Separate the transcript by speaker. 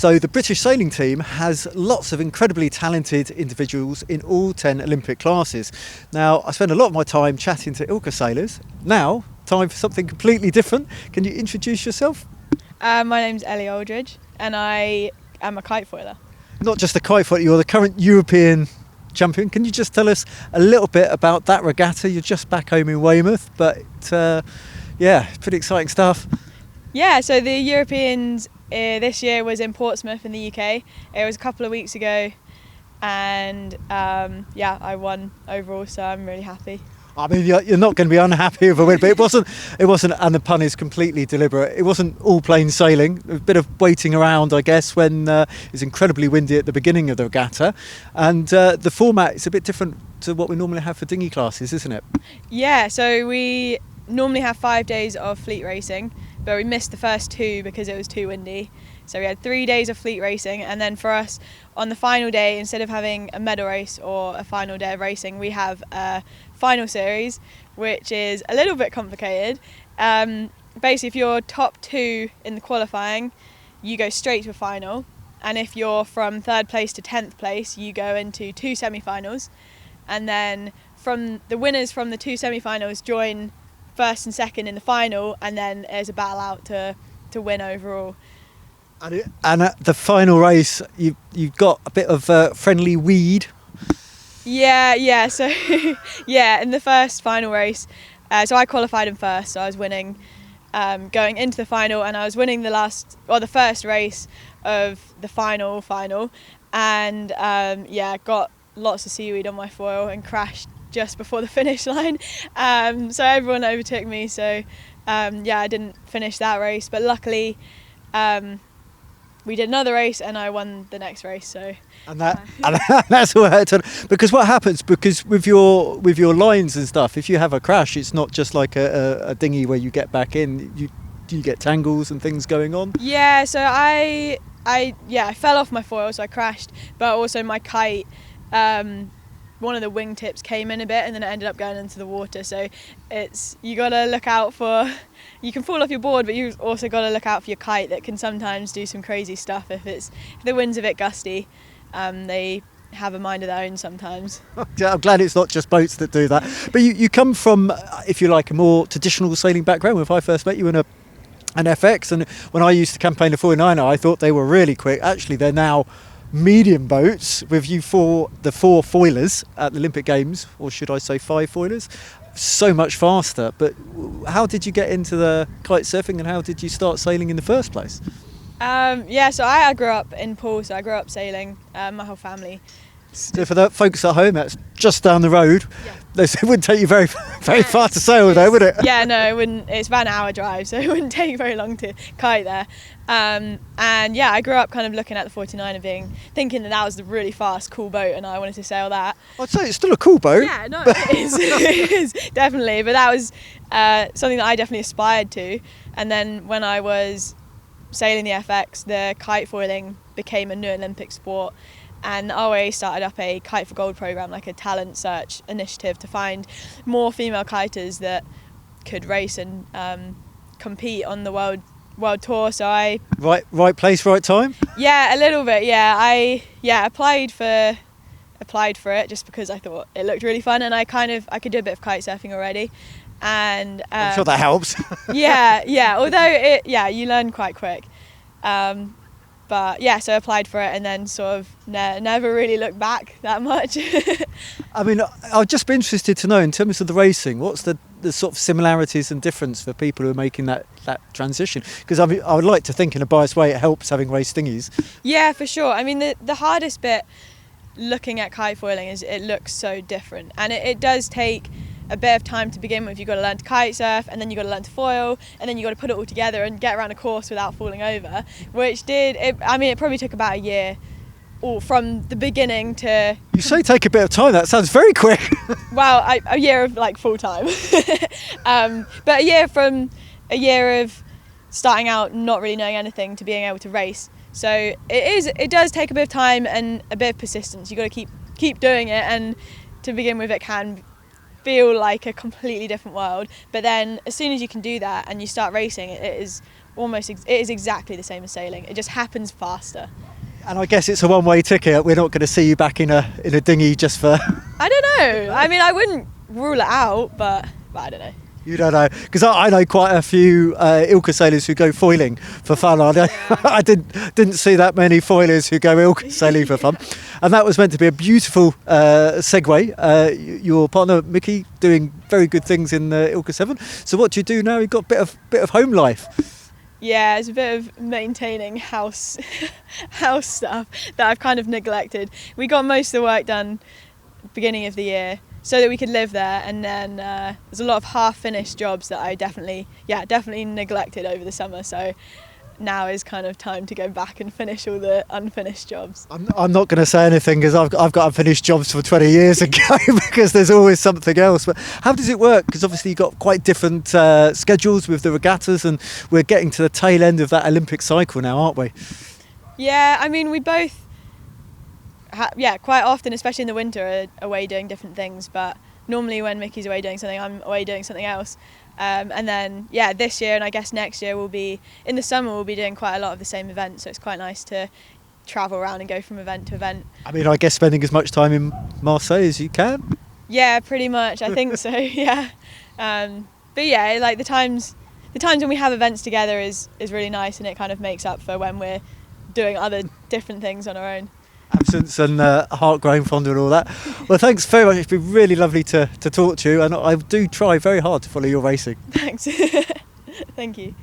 Speaker 1: So the British sailing team has lots of incredibly talented individuals in all 10 Olympic classes. Now, I spend a lot of my time chatting to ILCA sailors. Now, time for something completely different. Can you introduce yourself?
Speaker 2: My name's Ellie Aldridge and I am a kite foiler.
Speaker 1: Not just a kite foiler, you're the current European champion. Can you just tell us a little bit about that regatta? You're just back home in Weymouth, but pretty exciting stuff.
Speaker 2: Yeah, so the Europeans this year was in Portsmouth in the UK. It was a couple of weeks ago and I won overall, so I'm really happy.
Speaker 1: I mean, you're not going to be unhappy with a win, but it wasn't, and the pun is completely deliberate, it wasn't all plain sailing. A bit of waiting around, I guess, when it was incredibly windy at the beginning of the regatta. And the format is a bit different to what we normally have for dinghy classes, isn't it?
Speaker 2: Yeah, so we normally have 5 days of fleet racing, but we missed the first 2 because it was too windy. So we had 3 days of fleet racing, and then for us on the final day, instead of having a medal race or a final day of racing, we have a final series, which is a little bit complicated. Basically, if you're top 2 in the qualifying, you go straight to a final, and if you're from 3rd place to 10th place, you go into 2 semi-finals, and then from the winners from the 2 semi-finals join 1st and 2nd in the final, and then there's a battle out to win overall.
Speaker 1: And at the final race, you've got a bit of friendly weed.
Speaker 2: Yeah. So in the first final race, so I qualified in first, so I was winning, going into the final, and I was winning the first race of the final, and got lots of seaweed on my foil and crashed just before the finish line. So everyone overtook me. So I didn't finish that race, but luckily. We did another race and I won the next race. So
Speaker 1: and that's all right. Because what happens? Because with your lines and stuff, if you have a crash, it's not just like a dinghy where you get back in. You get tangles and things going on.
Speaker 2: Yeah. So I fell off my foil, so I crashed. But also my kite, one of the wingtips came in a bit, and then it ended up going into the water. So you got to look out for. You can fall off your board, but you've also got to look out for your kite that can sometimes do some crazy stuff if the wind's a bit gusty. They have a mind of their own sometimes.
Speaker 1: I'm glad it's not just boats that do that. But you come from, if you like, a more traditional sailing background. When I first met you in an FX, and when I used to campaign the 49er, I thought they were really quick. Actually, they're now medium boats with the 4 foilers at the Olympic Games, or should I say 5 foilers. So much faster. But how did you get into the kite surfing, and how did you start sailing in the first place?
Speaker 2: So I grew up in Poole, so I grew up sailing, my whole family.
Speaker 1: So for the folks at home, that's just down the road. Yeah. It wouldn't take you very far to sail though, would it?
Speaker 2: Yeah, no, it wouldn't. It's about an hour drive, so it wouldn't take very long to kite there. I grew up kind of looking at the 49er, thinking that was the really fast, cool boat, and I wanted to sail that.
Speaker 1: I'd say it's still a cool boat.
Speaker 2: Yeah, no, it is. It is, definitely. But that was something that I definitely aspired to. And then when I was sailing the FX, the kite foiling became a new Olympic sport. And ROA started up a Kite for Gold programme, like a talent search initiative to find more female kiters that could race and compete on the world tour. So I
Speaker 1: right place, right time.
Speaker 2: Yeah, a little bit. Yeah, I applied for it just because I thought it looked really fun, and I could do a bit of kite surfing already, and
Speaker 1: I'm sure that helps.
Speaker 2: yeah. Although you learn quite quick. But yeah, so I applied for it and then sort of never really looked back that much.
Speaker 1: I mean, I'd just be interested to know, in terms of the racing, what's the sort of similarities and difference for people who are making that transition? Because I would like to think in a biased way it helps having raced dinghies.
Speaker 2: Yeah, for sure. I mean, the hardest bit looking at kite foiling is it looks so different, and it does take a bit of time to begin with. You've got to learn to kite surf, and then you've got to learn to foil, and then you've got to put it all together and get around a course without falling over, which it probably took about a year, or from the beginning to...
Speaker 1: You say take a bit of time, that sounds very quick.
Speaker 2: Well, a year of like full time. But a year of starting out not really knowing anything to being able to race. So it does take a bit of time and a bit of persistence. You've got to keep doing it, and to begin with it can feel like a completely different world, but then as soon as you can do that and you start racing, it is it is exactly the same as sailing. It just happens faster.
Speaker 1: And I guess it's a one-way ticket. We're not going to see you back in a dinghy just for...
Speaker 2: I don't know. I mean, I wouldn't rule it out, but I don't know.
Speaker 1: You don't know, because I know quite a few Ilka sailors who go foiling for fun. I didn't see that many foilers who go Ilka sailing for fun, and that was meant to be a beautiful segue. Your partner Mickey doing very good things in the Ilka 7. So what do you do now? You've got a bit of home life.
Speaker 2: Yeah, it's a bit of maintaining house stuff that I've kind of neglected. We got most of the work done beginning of the year, so that we could live there, and then there's a lot of half-finished jobs that I definitely neglected over the summer, so now is kind of time to go back and finish all the unfinished jobs.
Speaker 1: I'm not going to say anything because I've got unfinished jobs for 20 years ago because there's always something else. But how does it work? Because obviously you've got quite different schedules with the regattas, and we're getting to the tail end of that Olympic cycle now, aren't we?
Speaker 2: Yeah, I mean, we both quite often, especially in the winter, are away doing different things, but normally when Mickey's away doing something, I'm away doing something else. And then this year, and I guess next year, in the summer we'll be doing quite a lot of the same events, so it's quite nice to travel around and go from event to event. I
Speaker 1: mean, I guess spending as much time in Marseille as you can?
Speaker 2: Yeah, pretty much, I think so, yeah. But yeah, like the times when we have events together is really nice, and it kind of makes up for when we're doing other different things on our own.
Speaker 1: Absence and heart growing fonder and all that. Well, thanks very much. It's been really lovely to talk to you, and I do try very hard to follow your racing.
Speaker 2: Thanks. Thank you.